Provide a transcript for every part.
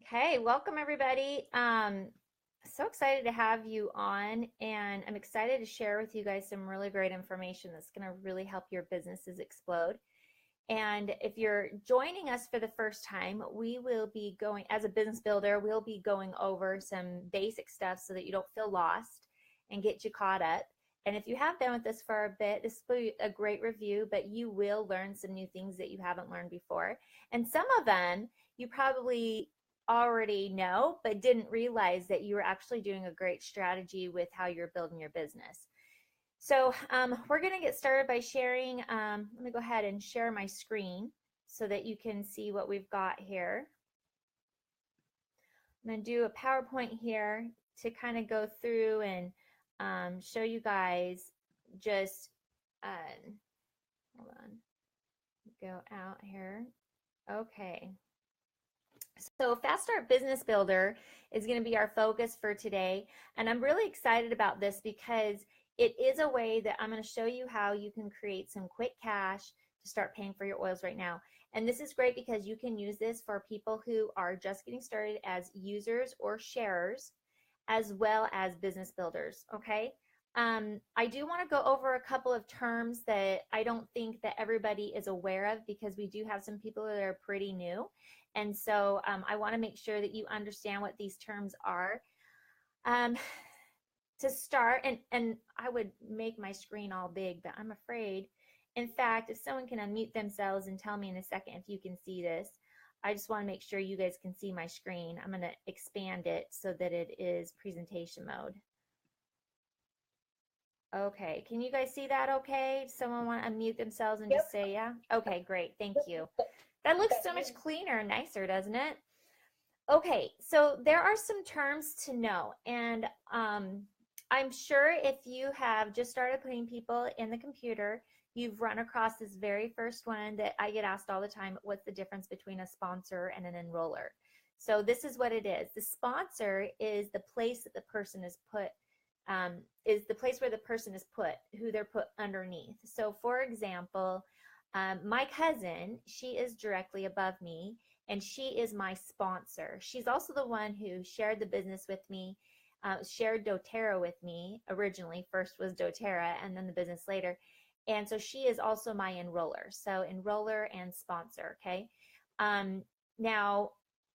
Hey, welcome everybody. So excited to have you on, and I'm excited to share with you guys some really great information that's going to really help your businesses explode. And if you're joining us for the first time, we will be going, as a business builder, we'll be going over some basic stuff so that you don't feel lost and get you caught up. And if you have been with us for a bit, this will be a great review, but you will learn some new things that you haven't learned before. And some of them you probably already know, but didn't realize that you were actually doing a great strategy with how you're building your business. So we're going to get started by sharing. Let me go ahead and share my screen so that you can see what we've got here. I'm going to do a PowerPoint here to kind of go through and show you guys just, hold on, go out here. Okay. So Fast Start Business Builder is going to be our focus for today. And I'm really excited about this because it is a way that I'm going to show you how you can create some quick cash to start paying for your oils right now. And this is great because you can use this for people who are just getting started as users or sharers, as well as business builders, okay? I do want to go over a couple of terms that I don't think that everybody is aware of because we do have some people that are pretty new. And so I want to make sure that you understand what these terms are. To start, and I would make my screen all big, but I'm afraid, in fact, if someone can unmute themselves and tell me in a second if you can see this, I just want to make sure you guys can see my screen. I'm going to expand it so that it is presentation mode. Okay, can you guys see that okay? Someone want to unmute themselves and just say yeah? Okay, great, thank you. That looks so much cleaner and nicer, doesn't it? Okay, so there are some terms to know, and I'm sure if you have just started putting people in the computer, you've run across this very first one that I get asked all the time, what's the difference between a sponsor and an enroller? So this is what it is. The sponsor is the place that the person is put, is the place where the person is put, who they're put underneath. So for example, my cousin, she is directly above me, and she is my sponsor. She's also the one who shared the business with me, shared doTERRA with me originally. First was doTERRA and then the business later. And so she is also my enroller. So enroller and sponsor, okay? Now,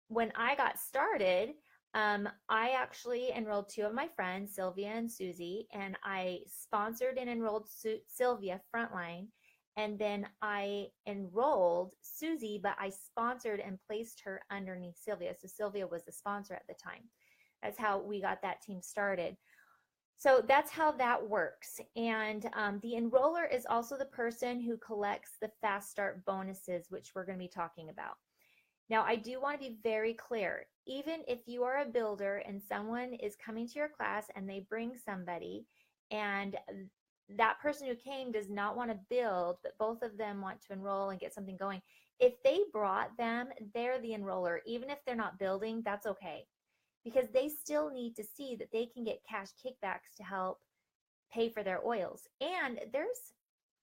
when I got started, I actually enrolled two of my friends, Sylvia and Susie, and I sponsored and enrolled Sylvia frontline. And then I enrolled Susie, but I sponsored and placed her underneath Sylvia. So Sylvia was the sponsor at the time. That's how we got that team started. So that's how that works. And the enroller is also the person who collects the Fast Start bonuses, which we're going to be talking about. Now, I do want to be very clear. Even if you are a builder and someone is coming to your class and they bring somebody, and that person who came does not want to build, but both of them want to enroll and get something going, if they brought them, they're the enroller. Even if they're not building, that's okay, because they still need to see that they can get cash kickbacks to help pay for their oils. And there's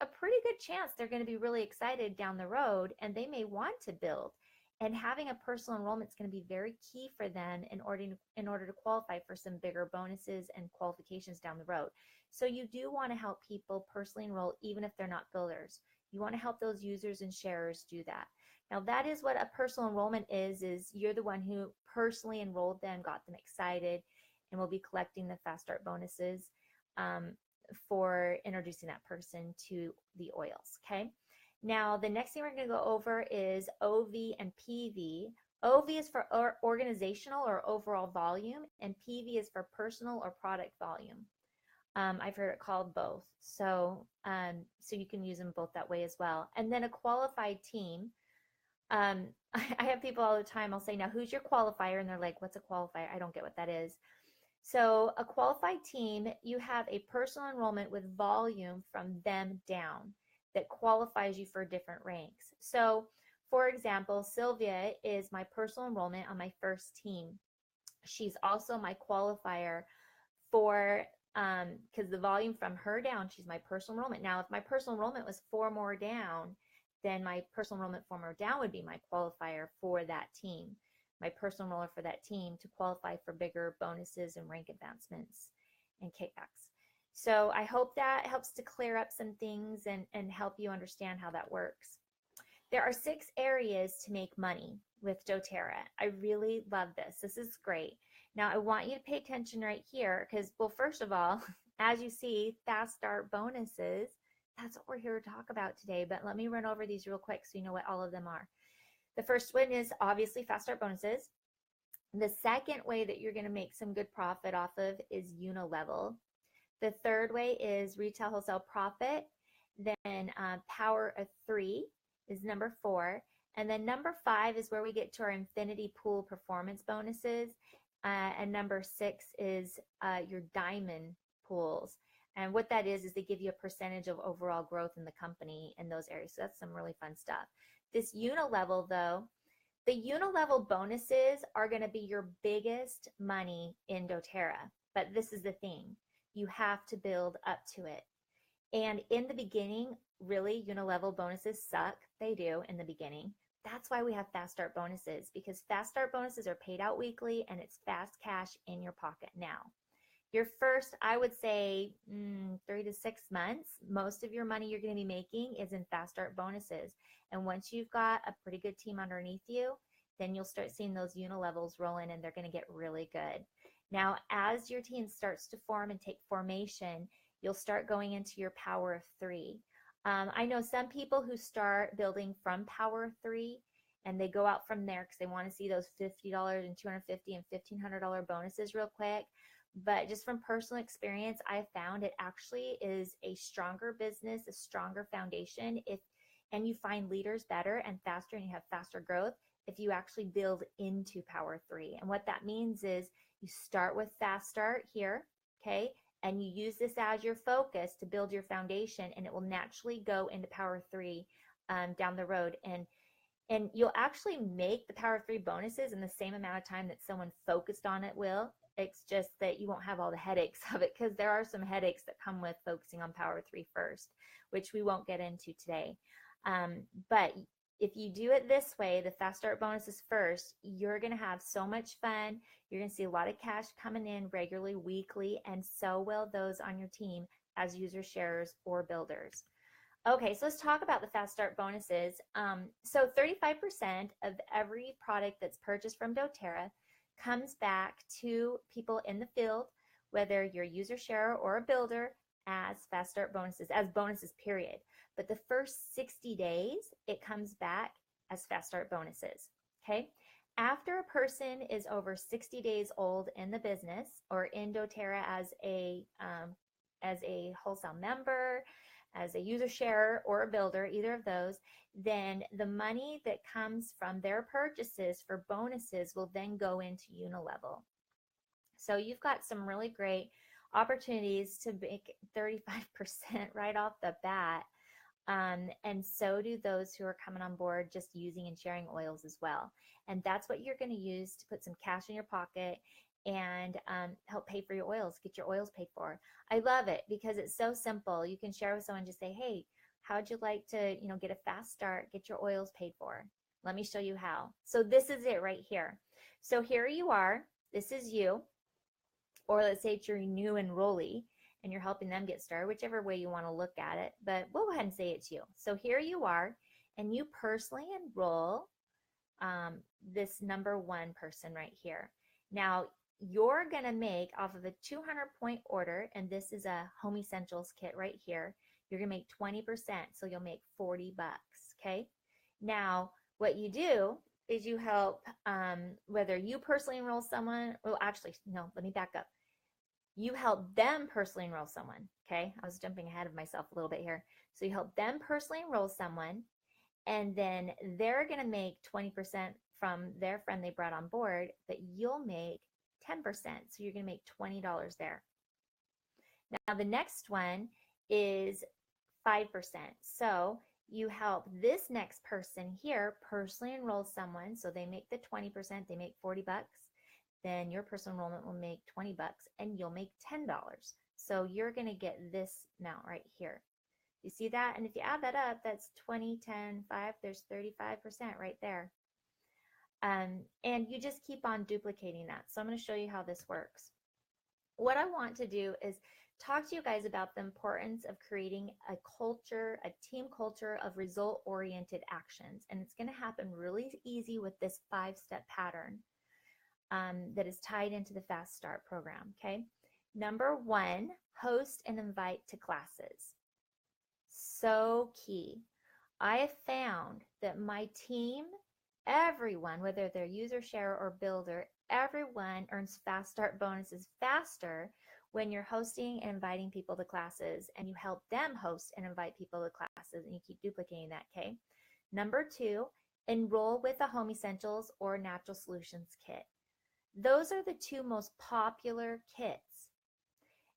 a pretty good chance they're going to be really excited down the road and they may want to build. And having a personal enrollment is going to be very key for them in order to qualify for some bigger bonuses and qualifications down the road. So you do want to help people personally enroll even if they're not builders. You want to help those users and sharers do that. Now that is what a personal enrollment is you're the one who personally enrolled them, got them excited, and will be collecting the Fast Start bonuses for introducing that person to the oils, okay? Now, the next thing we're going to go over is OV and PV. OV is for organizational or overall volume, and PV is for personal or product volume. I've heard it called both. So you can use them both that way as well. And then a qualified team. I have people all the time, I'll say, now who's your qualifier? And they're like, what's a qualifier? I don't get what that is. So a qualified team, you have a personal enrollment with volume from them down that qualifies you for different ranks. So for example, Sylvia is my personal enrollment on my first team. She's also my qualifier for, because the volume from her down, she's my personal enrollment. Now, if my personal enrollment was 4 more down, then my personal enrollment 4 more down would be my qualifier for that team. my personal enroller for that team to qualify for bigger bonuses and rank advancements and kickbacks. So I hope that helps to clear up some things and help you understand how that works. There are 6 areas to make money with doTERRA. I really love this. This is great. Now I want you to pay attention right here because, well, first of all, as you see, fast start bonuses, that's what we're here to talk about today. But let me run over these real quick so you know what all of them are. The first one is obviously fast start bonuses. The second way that you're going to make some good profit off of is unilevel. The third way is retail wholesale profit. Then power of 3 is number 4. And then number 5 is where we get to our infinity pool performance bonuses. And number 6 is your diamond pools. And what that is they give you a percentage of overall growth in the company in those areas. So that's some really fun stuff. This unilevel, though, the unilevel bonuses are going to be your biggest money in doTERRA. But this is the thing. You have to build up to it. And in the beginning, really, unilevel bonuses suck. They do in the beginning. That's why we have fast start bonuses, because fast start bonuses are paid out weekly and it's fast cash in your pocket now. Your first, I would say 3 to 6 months, most of your money you're going to be making is in fast start bonuses. And once you've got a pretty good team underneath you, then you'll start seeing those unilevels roll in and they're going to get really good. Now, as your team starts to form and take formation, you'll start going into your power of 3. I know some people who start building from power of 3 and they go out from there because they want to see those $50 and $250 and $1,500 bonuses real quick. But just from personal experience, I found it actually is a stronger business, a stronger foundation and you find leaders better and faster and you have faster growth if you actually build into power 3. And what that means is you start with fast start here, okay? And you use this as your focus to build your foundation, and it will naturally go into power 3 down the road. And you'll actually make the power 3 bonuses in the same amount of time that someone focused on it will. It's just that you won't have all the headaches of it, because there are some headaches that come with focusing on power 3 first, which we won't get into today. But if you do it this way, the fast start bonuses first, you're going to have so much fun. You're going to see a lot of cash coming in regularly, weekly, and so will those on your team as user sharers or builders. Okay, so let's talk about the fast start bonuses. So 35% of every product that's purchased from doTERRA comes back to people in the field, whether you're a user sharer or a builder, as fast start bonuses, as bonuses, period. But the first 60 days, it comes back as fast start bonuses, okay? After a person is over 60 days old in the business or in doTERRA as a wholesale member, as a user sharer or a builder, either of those, then the money that comes from their purchases for bonuses will then go into unilevel. So you've got some really great opportunities to make 35% right off the bat. And so do those who are coming on board just using and sharing oils as well. And that's what you're going to use to put some cash in your pocket and help pay for your oils, get your oils paid for. I love it because it's so simple. You can share with someone, just say, hey, how'd you like to, get a fast start, get your oils paid for? Let me show you how. So this is it right here. So here you are. This is you. Or let's say it's your new enrollee and you're helping them get started, whichever way you want to look at it. But we'll go ahead and say it's you. So here you are, and you personally enroll this number 1 person right here. Now, you're going to make off of a 200-point order, and this is a Home Essentials kit right here. You're going to make 20%, so you'll make $40, okay? Now, what you do is you help, whether you personally enroll someone, well, actually, no, let me back up. You help them personally enroll someone, okay? I was jumping ahead of myself a little bit here. So you help them personally enroll someone, and then they're going to make 20% from their friend they brought on board, but you'll make 10%. So you're going to make $20 there. Now, the next one is 5%. So you help this next person here personally enroll someone. So they make the 20%, they make $40. Then your personal enrollment will make $20 and you'll make $10. So you're going to get this amount right here. You see that? And if you add that up, that's 20, 10, 5, there's 35% right there. And you just keep on duplicating that. So I'm going to show you how this works. What I want to do is talk to you guys about the importance of creating a culture, a team culture of result-oriented actions. And it's going to happen really easy with this 5-step pattern that is tied into the Fast Start program, okay? Number 1, host and invite to classes. So key. I have found that my team, everyone, whether they're user, share, or builder, everyone earns Fast Start bonuses faster when you're hosting and inviting people to classes, and you help them host and invite people to classes, and you keep duplicating that, okay? Number 2, enroll with a Home Essentials or Natural Solutions kit. Those are the 2 most popular kits.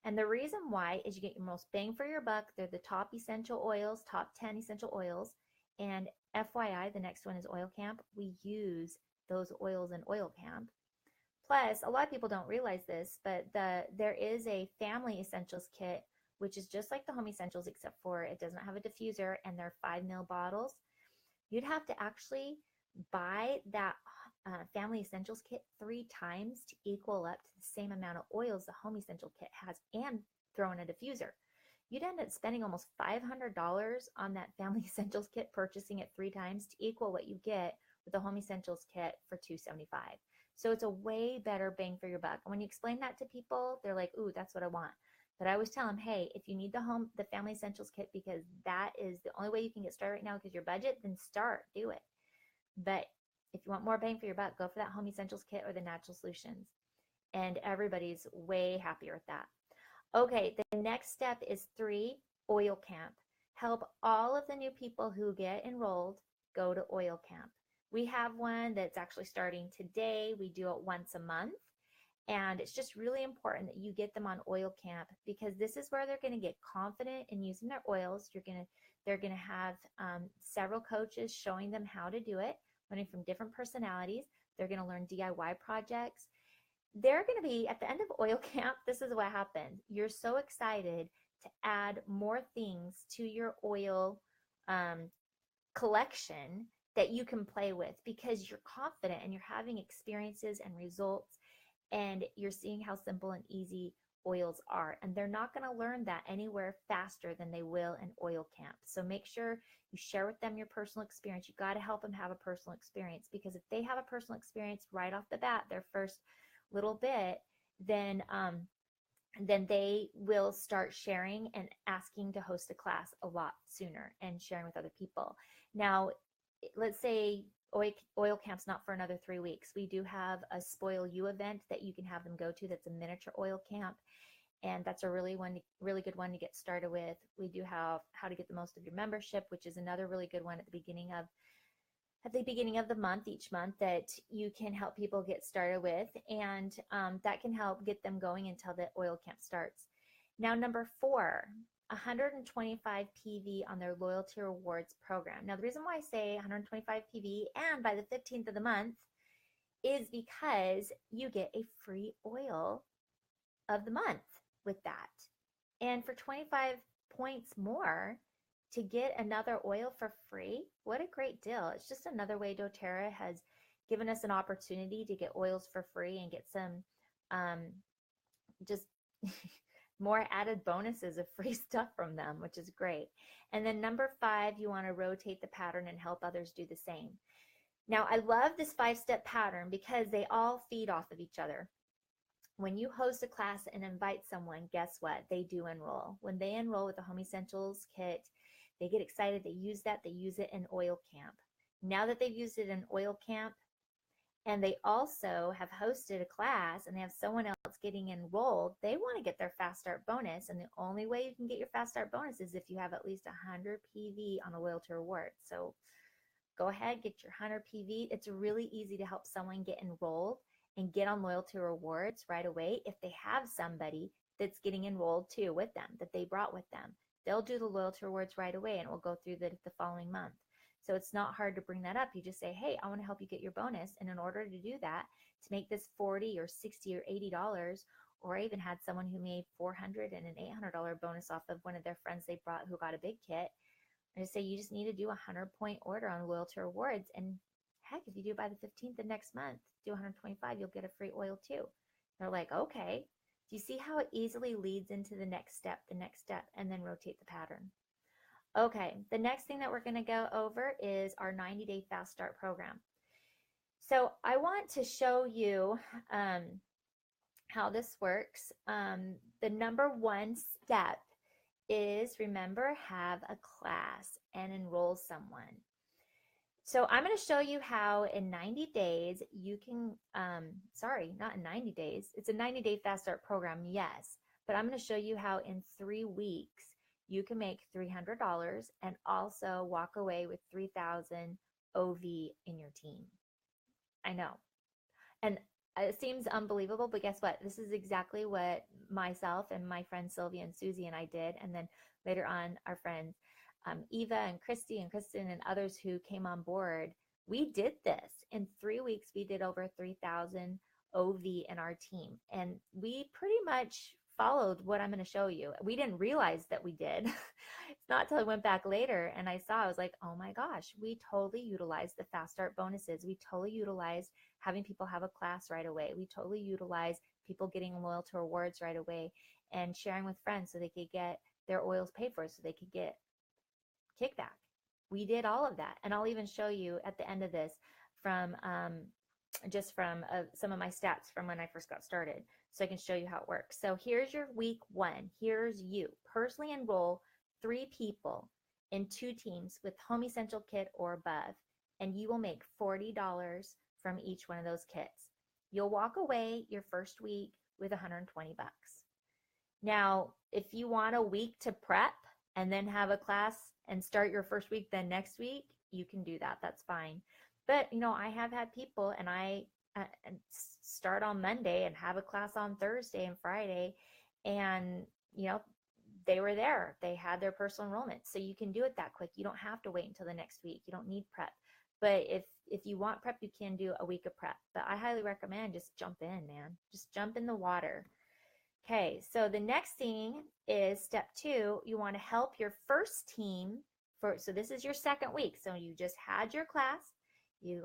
And the reason why is you get your most bang for your buck. They're the top essential oils, top 10 essential oils. And FYI, the next one is Oil Camp. We use those oils in Oil Camp. Plus, a lot of people don't realize this, but there is a family essentials kit, which is just like the Home Essentials, except for it doesn't have a diffuser, and they're 5 ml bottles. You'd have to actually buy that family essentials kit 3 times to equal up to the same amount of oils the Home Essential kit has, and throw in a diffuser. You'd end up spending almost $500 on that family essentials kit, purchasing it 3 times to equal what you get with the Home Essentials kit for $275. So it's a way better bang for your buck. And when you explain that to people, they're like, ooh, that's what I want. But I always tell them, hey, if you need the family essentials kit because that is the only way you can get started right now because your budget, then start, do it. But if you want more bang for your buck, go for that Home Essentials kit or the Natural Solutions. And everybody's way happier with that. Okay, the next step is 3, Oil Camp. Help all of the new people who get enrolled go to Oil Camp. We have one that's actually starting today. We do it once a month. And it's just really important that you get them on Oil Camp, because this is where they're going to get confident in using their oils. They're going to have several coaches showing them how to do it, learning from different personalities. They're going to learn DIY projects. They're going to be, at the end of Oil Camp, this is what happened. You're so excited to add more things to your oil collection that you can play with, because you're confident and you're having experiences and results, and you're seeing how simple and easy oils are. And they're not going to learn that anywhere faster than they will in Oil Camp. So make sure you share with them your personal experience. You got to help them have a personal experience, because if they have a personal experience right off the bat, their first little bit, then they will start sharing and asking to host a class a lot sooner and sharing with other people. Now, let's say Oil Camp's not for another 3 weeks. We do have a Spoil You event that you can have them go to. That's a miniature oil camp, and that's a really good one to get started with. We do have How to Get the Most of Your Membership, which is another really good one at the beginning of the month, each month, that you can help people get started with, and that can help get them going until the Oil Camp starts. Now, number 4, 125 PV on their loyalty rewards program. Now, the reason why I say 125 PV and by the 15th of the month is because you get a free oil of the month with that. And for 25 points more to get another oil for free, what a great deal. It's just another way doTERRA has given us an opportunity to get oils for free and get some just more added bonuses of free stuff from them, which is great. And then number 5, you want to rotate the pattern and help others do the same. Now, I love this 5-step pattern because they all feed off of each other. When you host a class and invite someone, guess what? They do enroll. When they enroll with the Home Essentials kit, they get excited. They use that. They use it in Oil Camp. Now that they've used it in Oil Camp, and they also have hosted a class and they have someone else getting enrolled, they want to get their Fast Start bonus. And the only way you can get your Fast Start bonus is if you have at least 100 PV on a loyalty reward. So go ahead, get your 100 PV. It's really easy to help someone get enrolled and get on loyalty rewards right away if they have somebody that's getting enrolled too with them, that they brought with them. They'll do the loyalty rewards right away, and it will go through the following month. So it's not hard to bring that up. You just say, hey, I want to help you get your bonus. And in order to do that, to make this $40 or $60 or $80, or I even had someone who made $400 and an $800 bonus off of one of their friends they brought who got a big kit. I just say you just need to do a 100-point order on loyalty rewards, and heck, if you do by the 15th of next month, do 125, you'll get a free oil too. They're like, okay. Do you see how it easily leads into the next step, and then rotate the pattern? Okay, the next thing that we're going to go over is our 90-day fast start program. So I want to show you how this works. The number one step is, remember, have a class and enroll someone. So I'm going to show you how in 90 days you can, sorry, not in 90 days. It's a 90-day fast start program, yes. But I'm going to show you how in 3 weeks you can make $300 and also walk away with 3,000 OV in your team. I know. And it seems unbelievable, but guess what? This is exactly what myself and my friends Sylvia and Susie and I did. And then later on, our friends Eva and Christy and Kristen and others who came on board, we did this. In 3 weeks, we did over 3,000 OV in our team. And we pretty much followed what I'm going to show you. We didn't realize that we did. It's not till I went back later and I was like, oh my gosh, we totally utilized the fast start bonuses. We totally utilized having people have a class right away. We totally utilized people getting loyal to rewards right away and sharing with friends so they could get their oils paid for, so they could get kickback. We did all of that. And I'll even show you at the end of this from just from some of my stats from when I first got started, so I can show you how it works. So here's your week 1. Here's you. Personally enroll 3 people in 2 teams with Home Essential Kit or above, and you will make $40 from each one of those kits. You'll walk away your first week with $120. Now, if you want a week to prep and then have a class and start your first week then next week, you can do that. That's fine. But, I have had people, and I start on Monday and have a class on Thursday and Friday, and, they were there. They had their personal enrollment. So you can do it that quick. You don't have to wait until the next week. You don't need prep. But if you want prep, you can do a week of prep. But I highly recommend just jump in, man. Just jump in the water. Okay, so the next thing is step 2. You want to help your first team so this is your second week. So you just had your class. You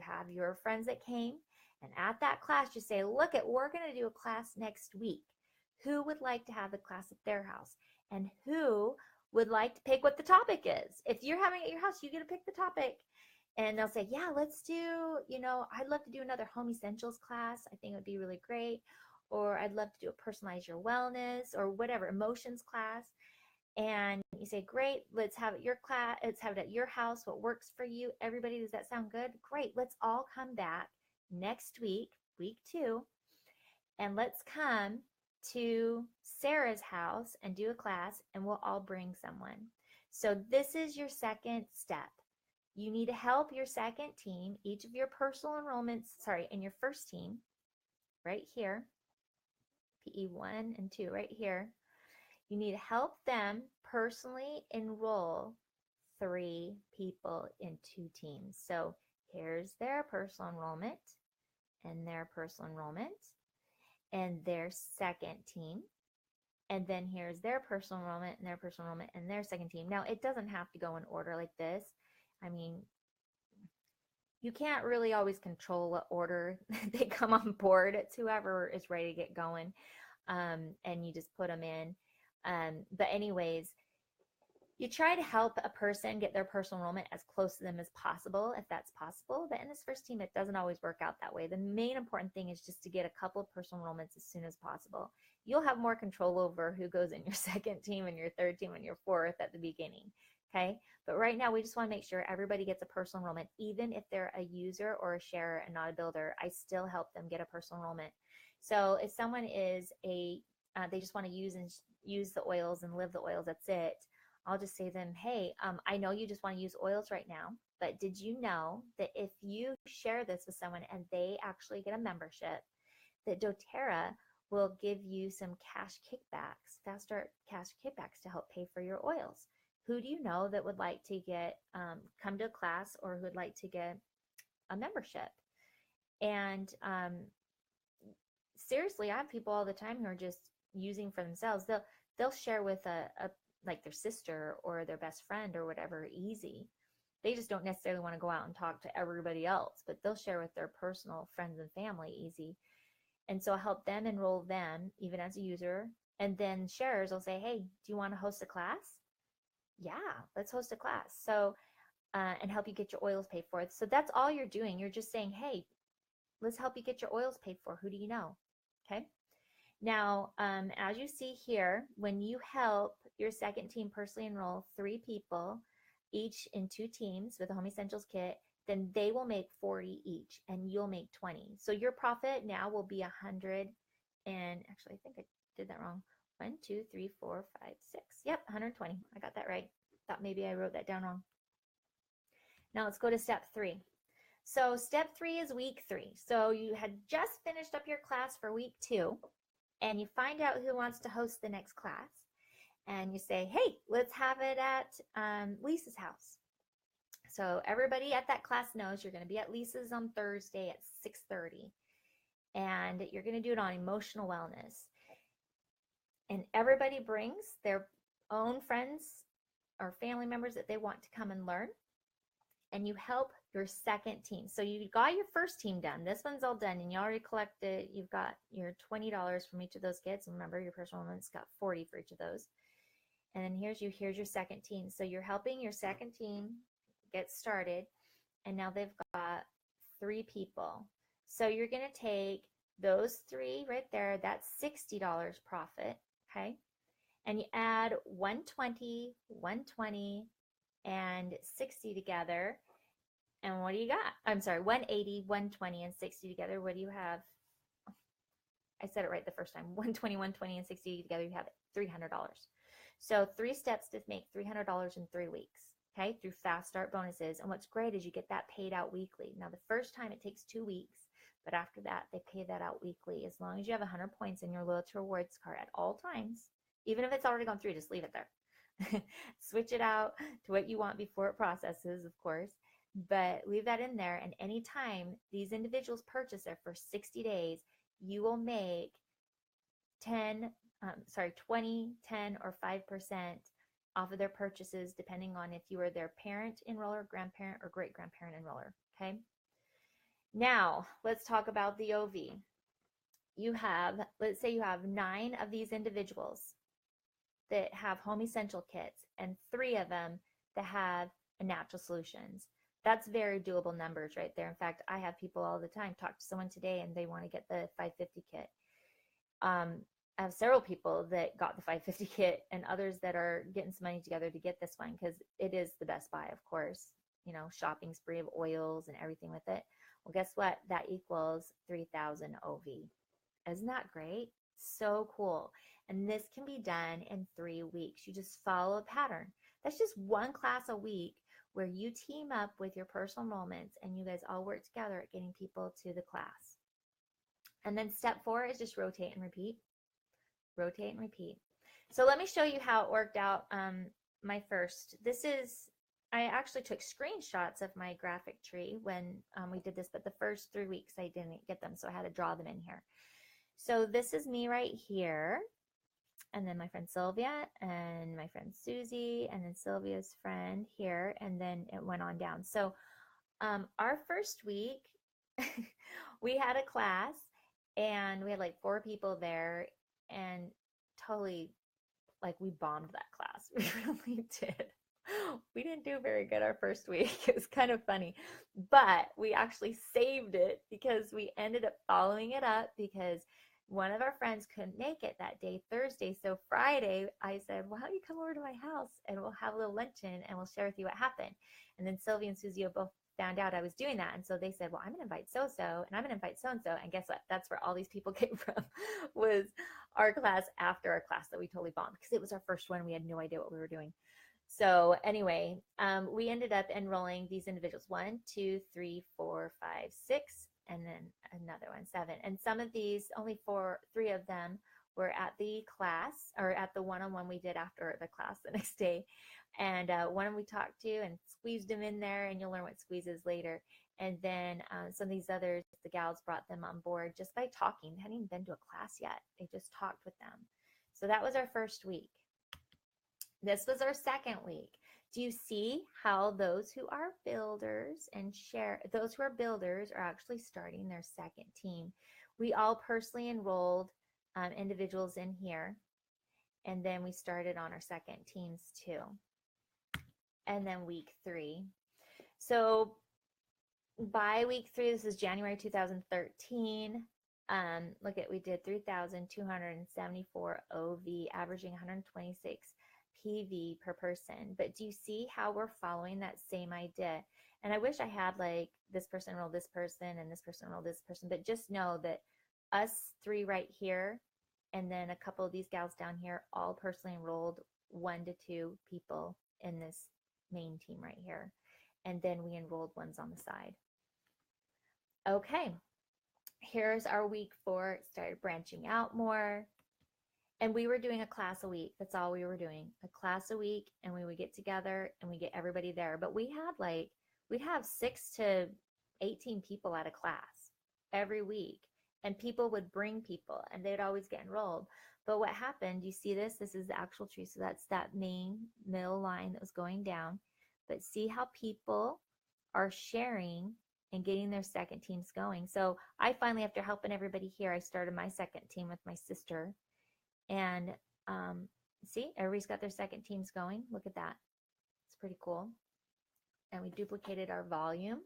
have your friends that came, and at that class you say, look, we're going to do a class next week. Who would like to have the class at their house? And who would like to pick what the topic is? If you're having it at your house, you get to pick the topic. And they'll say, yeah, let's do, I'd love to do another home essentials class. I think it would be really great. Or I'd love to do a personalize your wellness or whatever, emotions class. And you say, great, let's have it your class. Let's have it at your house. What works for you? Everybody, does that sound good? Great. Let's all come back next week, week 2, and let's come to Sarah's house and do a class, and we'll all bring someone. So this is your second step. You need to help your second team, each of your personal enrollments, in your first team, right here, PE 1 and 2, right here. You need to help them personally enroll 3 people in 2 teams. So here's their personal enrollment and their personal enrollment and their second team. And then here's their personal enrollment and their personal enrollment and their second team. Now, it doesn't have to go in order like this. I mean, you can't really always control what order they come on board. It's whoever is ready to get going, and you just put them in. But anyways, you try to help a person get their personal enrollment as close to them as possible, if that's possible. But in this first team, it doesn't always work out that way. The main important thing is just to get a couple of personal enrollments as soon as possible. You'll have more control over who goes in your second team and your third team and your fourth at the beginning. Okay. But right now we just want to make sure everybody gets a personal enrollment. Even if they're a user or a sharer and not a builder, I still help them get a personal enrollment. So if someone is they just want to use the oils and live the oils, that's it. I'll just say to them, hey, I know you just want to use oils right now, but did you know that if you share this with someone and they actually get a membership, that doTERRA will give you some cash kickbacks, fast start cash kickbacks to help pay for your oils? Who do you know that would like to get come to a class or who would like to get a membership? And seriously, I have people all the time who are just using for themselves. They'll share with a like their sister or their best friend or whatever, easy. They just don't necessarily want to go out and talk to everybody else, but they'll share with their personal friends and family easy. And so I'll help them enroll them even as a user. And then sharers will say, hey, do you want to host a class? Yeah, let's host a class. So, and help you get your oils paid for. So that's all you're doing. You're just saying, hey, let's help you get your oils paid for. Who do you know? Okay. Now, as you see here, when you help your second team personally enroll 3 people, each in 2 teams with a Home Essentials kit, then they will make 40 each and you'll make 20. So your profit now will be 100 and actually, I think I did that wrong. 1, 2, 3, 4, 5, 6. Yep, 120. I got that right. Thought maybe I wrote that down wrong. Now let's go to step 3. So step 3 is week 3. So you had just finished up your class for week 2 and you find out who wants to host the next class. And you say, hey, let's have it at Lisa's house. So everybody at that class knows you're going to be at Lisa's on Thursday at 6:30. And you're going to do it on emotional wellness. And everybody brings their own friends or family members that they want to come and learn. And you help your second team. So you got your first team done. This one's all done and you already collected. You've got your $20 from each of those kits. And remember, your personal woman's got 40 for each of those. And then here's your second team. So you're helping your second team get started. And now they've got 3 people. So you're going to take those 3 right there. That's $60 profit. Okay. And you add 120, 120, and 60 together. And what do you got? I'm sorry, 180, 120, and 60 together. What do you have? I said it right the first time. 120, 120, and 60 together, you have $300. So 3 steps to make $300 in 3 weeks, okay, through fast start bonuses. And what's great is you get that paid out weekly. Now, the first time it takes 2 weeks, but after that, they pay that out weekly. As long as you have 100 points in your loyalty rewards card at all times, even if it's already gone through, just leave it there. Switch it out to what you want before it processes, of course, but leave that in there. And anytime these individuals purchase their first 60 days, you will make 20, 10, or 5% off of their purchases, depending on if you are their parent enroller, grandparent, or great grandparent enroller. Okay. Now let's talk about the OV. You have, let's say you have 9 of these individuals that have home essential kits and 3 of them that have a natural solutions. That's very doable numbers right there. In fact, I have people all the time talk to someone today and they want to get the 550 kit. I have several people that got the 550 kit and others that are getting some money together to get this one because it is the best buy, of course. You know, shopping spree of oils and everything with it. Well, guess what? That equals 3,000 OV. Isn't that great? So cool. And this can be done in 3 weeks. You just follow a pattern. That's just 1 class a week where you team up with your personal enrollments and you guys all work together at getting people to the class. And then step 4 is just rotate and repeat. Rotate and repeat. So let me show you how it worked out. My first, I actually took screenshots of my graphic tree when we did this, but the first 3 weeks I didn't get them, so I had to draw them in here. So this is me right here, and then my friend Sylvia, and my friend Susie, and then Sylvia's friend here, and then it went on down. So our first week, we had a class, and we had like 4 people there, and totally, like, we bombed that class. We really did. We didn't do very good our first week. It was kind of funny, but we actually saved it because we ended up following it up because one of our friends couldn't make it that day, Thursday. So Friday, I said, why don't you come over to my house and we'll have a little luncheon and we'll share with you what happened. And then Sylvia and Susie both found out I was doing that. And so they said, well, I'm going to invite so-so and I'm going to invite so-and-so. And guess what? That's where all these people came from, was our class after our class that we totally bombed because it was our first one. We had no idea what we were doing. So anyway, we ended up enrolling these individuals, 1, 2, 3, 4, 5, 6, and then another one, 7. And some of these, only 3 of them were at the class or at the one-on-one we did after the class the next day. And one we talked to and squeezed them in there, and you'll learn what squeeze is later. And then some of these others, the gals brought them on board just by talking. They hadn't even been to a class yet. They just talked with them. So that was our first week. This was our second week. Do you see how those who are builders those who are builders are actually starting their second team? We all personally enrolled individuals in here, and then we started on our second teams too. And then week 3. So by week 3, this is January 2013. Look at, we did 3,274 OV, averaging 126 PV per person. But do you see how we're following that same idea? And I wish I had like this person enrolled this person and this person enrolled this person, but just know that us 3 right here, and then a couple of these gals down here, all personally enrolled 1 to 2 people in this main team right here. And then we enrolled ones on the side. Okay, here's our week 4. It started branching out more. And we were doing a class a week. That's all we were doing. A class a week, and we would get together and we get everybody there. But we'd have 6 to 18 people at a class every week. And people would bring people and they'd always get enrolled. But what happened, you see this? This is the actual tree. So that's that main middle line that was going down. But see how people are sharing and getting their second teams going. So I finally, after helping everybody here, I started my second team with my sister. And see, everybody's got their second teams going. Look at that. It's pretty cool. And we duplicated our volume.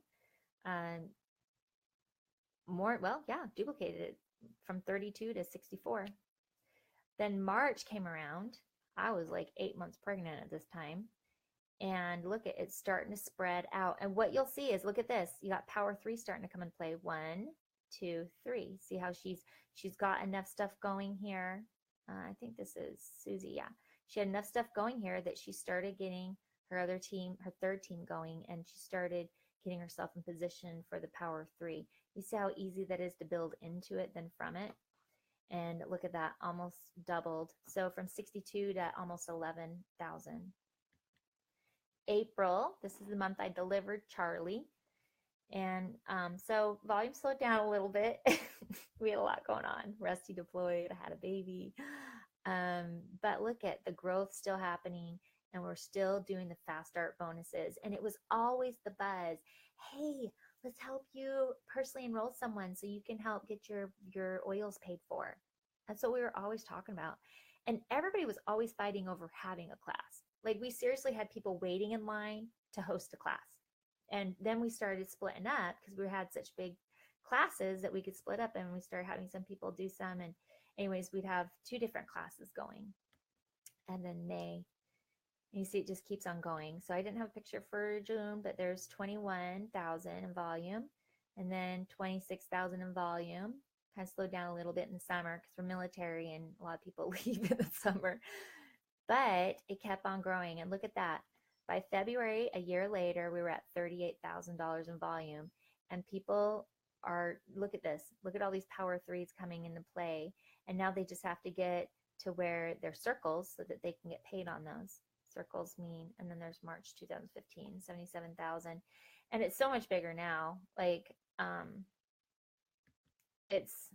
Duplicated it from 32 to 64. Then March came around. I was like 8 months pregnant at this time. And look at it's starting to spread out. And what you'll see is, look at this. You got power 3 starting to come and play. 1, 2, 3. See how she's got enough stuff going here. I think this is Susie. Yeah, she had enough stuff going here that she started getting her other team, her third team going, and she started getting herself in position for the power 3. You see how easy that is to build into it than from it. And look at that, almost doubled. So from 62 to almost 11,000. April, this is the month I delivered Charlie. And so volume slowed down a little bit. We had a lot going on. Rusty deployed, I had a baby. But look at the growth still happening, and we're still doing the fast start bonuses. And it was always the buzz. Hey, let's help you personally enroll someone so you can help get your oils paid for. That's what we were always talking about. And everybody was always fighting over having a class. Like, we seriously had people waiting in line to host a class. And then we started splitting up because we had such big classes that we could split up, and we started having some people do some. And anyways, we'd have 2 different classes going. And then May, you see it just keeps on going. So I didn't have a picture for June, but there's 21,000 in volume, and then 26,000 in volume. Kind of slowed down a little bit in the summer because we're military and a lot of people leave in the summer. But it kept on growing. And look at that. By February, a year later, we were at $38,000 in volume. And people are, look at this. Look at all these power 3s coming into play. And now they just have to get to where they're circles so that they can get paid on those. Circles mean, and then there's March 2015, 77,000. And it's so much bigger now. Like, it's,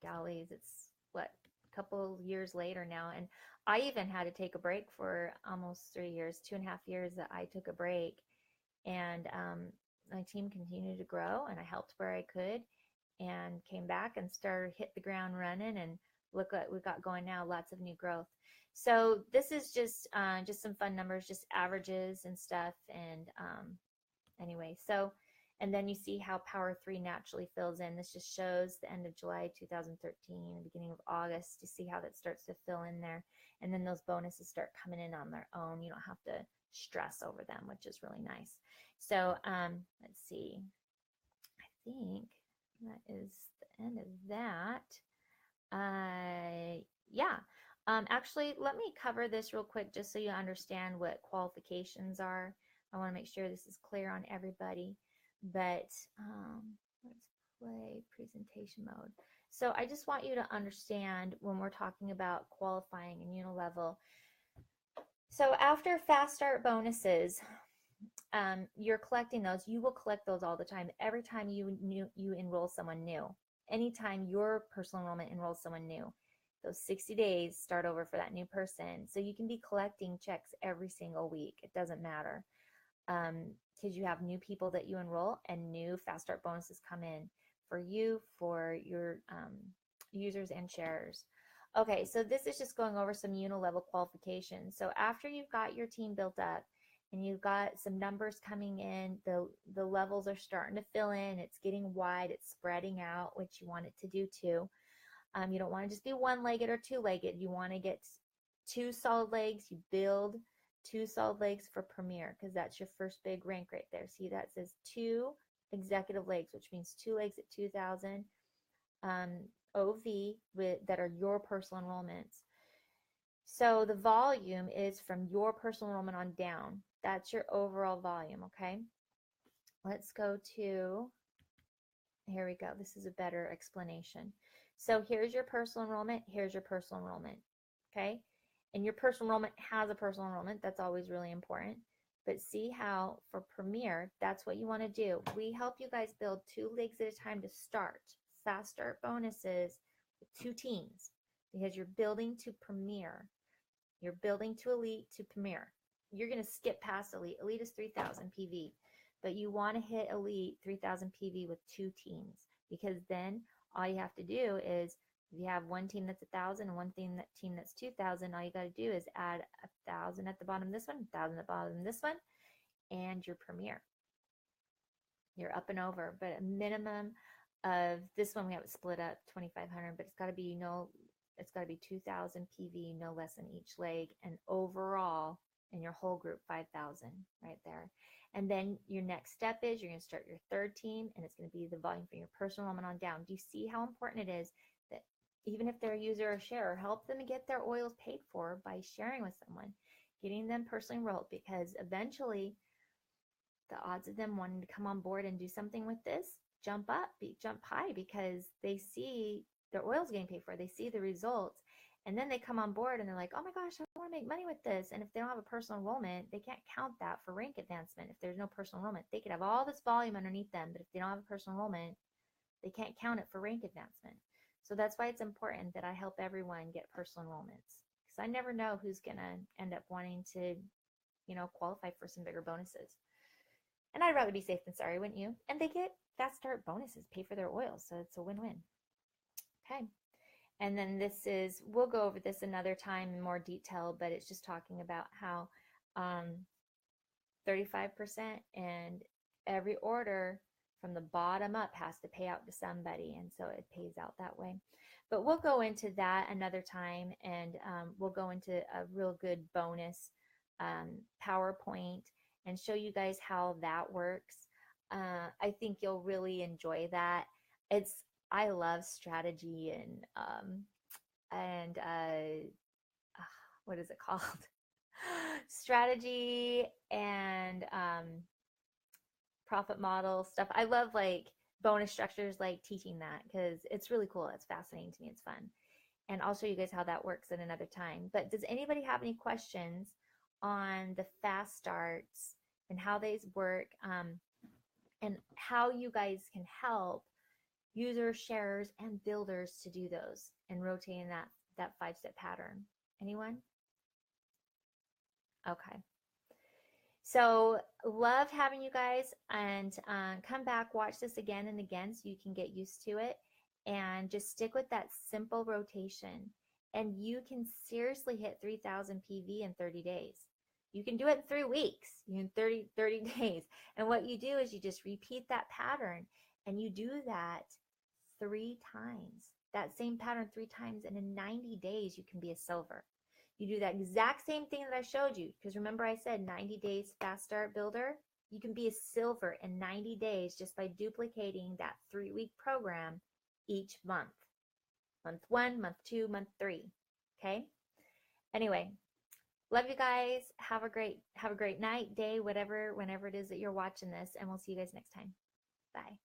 gollies, it's what, a couple years later now. And I even had to take a break for almost 3 years, 2.5 years that I took a break. And my team continued to grow, and I helped where I could and came back and hit the ground running. And look what we've got going now, lots of new growth. So this is just some fun numbers, just averages and stuff. And anyway, so, and then you see how power 3 naturally fills in. This just shows the end of July 2013, beginning of August, to see how that starts to fill in there. And then those bonuses start coming in on their own. You don't have to stress over them, which is really nice. So let's see. I think that is the end of that. Yeah. Actually, let me cover this real quick just so you understand what qualifications are. I want to make sure this is clear on everybody. But let's play presentation mode. So I just want you to understand when we're talking about qualifying and unilevel. So after fast start bonuses, you're collecting those. You will collect those all the time. Every time you enroll someone new, anytime your personal enrollment enrolls someone new, those 60 days start over for that new person. So you can be collecting checks every single week. It doesn't matter. Because you have new people that you enroll and new fast start bonuses come in for you, for your users and sharers. Okay, so this is just going over some uni-level qualifications. So after you've got your team built up and you've got some numbers coming in, the levels are starting to fill in, it's getting wide, it's spreading out, which you want it to do too. You don't want to just be one-legged or two-legged. You want to get 2 solid legs. You build 2 solid legs for Premier because that's your first big rank right there. See, that says 2 executive legs, which means 2 legs at 2,000 OV that are your personal enrollments. So the volume is from your personal enrollment on down. That's your overall volume, okay? Let's go to, here we go. This is a better explanation. So here's your personal enrollment. Here's your personal enrollment, okay? And your personal enrollment has a personal enrollment. That's always really important. But see how for Premier, that's what you want to do. We help you guys build 2 leagues at a time to start. Fast start bonuses with 2 teams because you're building to Premier. You're building to Elite to Premier. You're going to skip past Elite. Elite is 3,000 PV. But you want to hit Elite 3,000 PV with 2 teams because then all you have to do is, if you have one team that's 1,000 and one team that's 2,000, all you got to do is add 1,000 at the bottom of this one, 1,000 at the bottom of this one, and you're Premier. You're up and over. But a minimum of this one, we have it split up 2,500, but it's got to be it's got to be 2,000 PV, no less than each leg, and overall in your whole group 5,000 right there. And then your next step is you're going to start your 3rd team, and it's going to be the volume from your personal enrollment on down. Do you see how important it is that even if they're a user or sharer, help them get their oils paid for by sharing with someone, getting them personally enrolled, because eventually the odds of them wanting to come on board and do something with this jump high because they see their oils getting paid for, they see the results, and then they come on board and they're like, oh my gosh, I want to make money with this. And if they don't have a personal enrollment, they can't count that for rank advancement. If there's no personal enrollment, they could have all this volume underneath them, but if they don't have a personal enrollment, they can't count it for rank advancement. So that's why it's important that I help everyone get personal enrollments, because I never know who's going to end up wanting to, qualify for some bigger bonuses. And I'd rather be safe than sorry, wouldn't you? And they get fast start bonuses, pay for their oils, so it's a win-win. Okay. And then we'll go over this another time in more detail, but it's just talking about how 35% and every order from the bottom up has to pay out to somebody, and so it pays out that way. But we'll go into that another time, and we'll go into a real good bonus PowerPoint and show you guys how that works. I think you'll really enjoy that. I love strategy and what is it called? Strategy and profit model stuff. I love like bonus structures, like teaching that, because it's really cool. It's fascinating to me. It's fun. And I'll show you guys how that works at another time. But does anybody have any questions on the fast starts and how these work, and how you guys can help users, sharers, and builders to do those and rotating that 5-step pattern? Anyone? Okay. So love having you guys, and come back, watch this again and again so you can get used to it, and just stick with that simple rotation, and you can seriously hit 3,000 PV in 30 days. You can do it in 3 weeks, in 30 days. And what you do is you just repeat that pattern, and you do that 3 times, that same pattern 3 times, and in 90 days you can be a silver. You do that exact same thing that I showed you, because remember I said 90 days fast start builder. You can be a silver in 90 days just by duplicating that 3-week program each month. Month 1, month 2, month 3. Okay? Anyway, love you guys. Have a great night, day, whatever, whenever it is that you're watching this, and we'll see you guys next time. Bye.